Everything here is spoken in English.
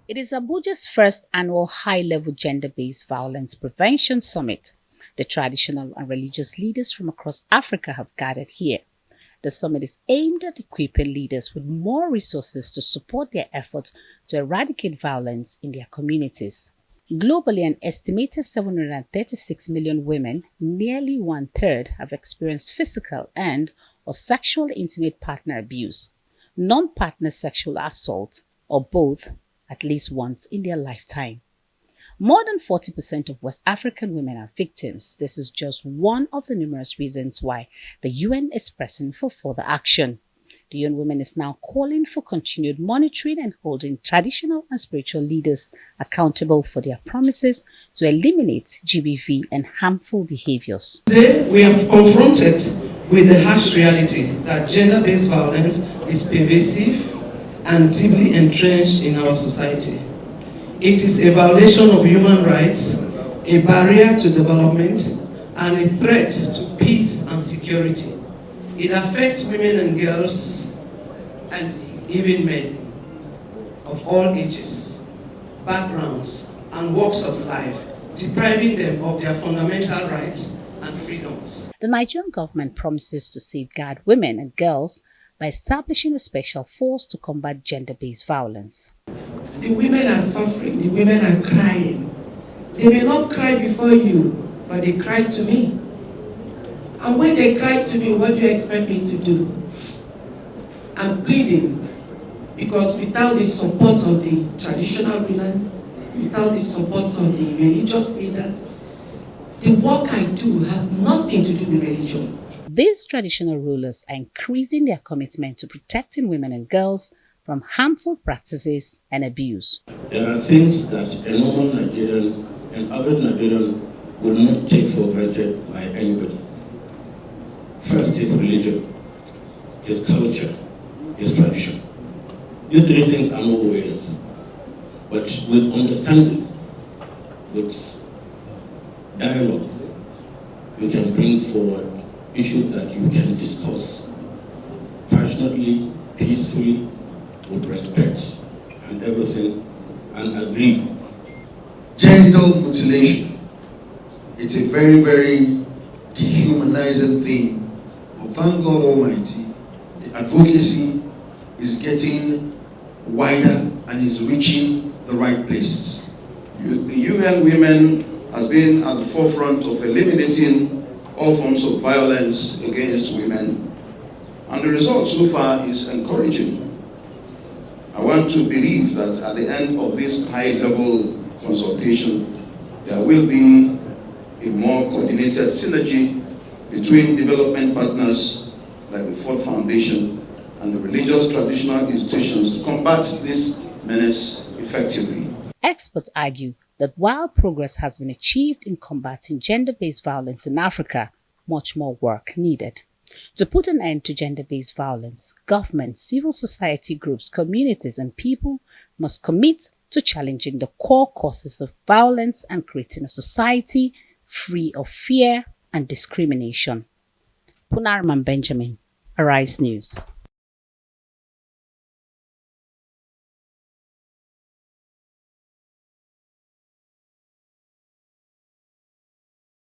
It is Abuja's first annual high-level gender-based violence prevention summit. The traditional and religious leaders from across Africa have gathered here. The summit is aimed at equipping leaders with more resources to support their efforts to eradicate violence in their communities. Globally, an estimated 736 million women, nearly one-third, have experienced physical and/or sexual intimate partner abuse, non-partner sexual assault, or both at least once in their lifetime. More than 40% of West African women are victims. This is just one of the numerous reasons why the UN is pressing for further action. The UN Women is now calling for continued monitoring and holding traditional and spiritual leaders accountable for their promises to eliminate GBV and harmful behaviors. Today, we are confronted with the harsh reality that gender-based violence is pervasive and deeply entrenched in our society. It is a violation of human rights, a barrier to development, and a threat to peace and security. It affects women and girls, and even men of all ages, backgrounds, and walks of life, depriving them of their fundamental rights and freedoms. The Nigerian government promises to safeguard women and girls by establishing a special force to combat gender-based violence. The women are suffering, the women are crying. They may not cry before you, but they cry to me. And when they cry to me, what do you expect me to do? I'm pleading, because without the support of the traditional rulers, without the support of the religious leaders, the work I do has nothing to do with religion. These traditional rulers are increasing their commitment to protecting women and girls from harmful practices and abuse. There are things that a normal Nigerian, an average Nigerian, will not take for granted by anybody. First, his religion, his culture, his tradition. These three things are noble areas. But with understanding, with dialogue, you can bring forward issues that you can discuss passionately, peacefully, with respect and everything, and agree. Genital mutilation, it's a very, very dehumanizing thing. But thank God Almighty, the advocacy is getting wider and is reaching the right places. The UN Women has been at the forefront of eliminating all forms of violence against women, and the result so far is encouraging. I want to believe that at the end of this high-level consultation, there will be a more coordinated synergy between development partners like the Ford Foundation and the religious traditional institutions to combat this menace effectively. Experts argue that while progress has been achieved in combating gender-based violence in Africa, much more work needed. To put an end to gender-based violence, government, civil society groups, communities, and people must commit to challenging the core causes of violence and creating a society free of fear and discrimination. Punarman Benjamin, Arise News.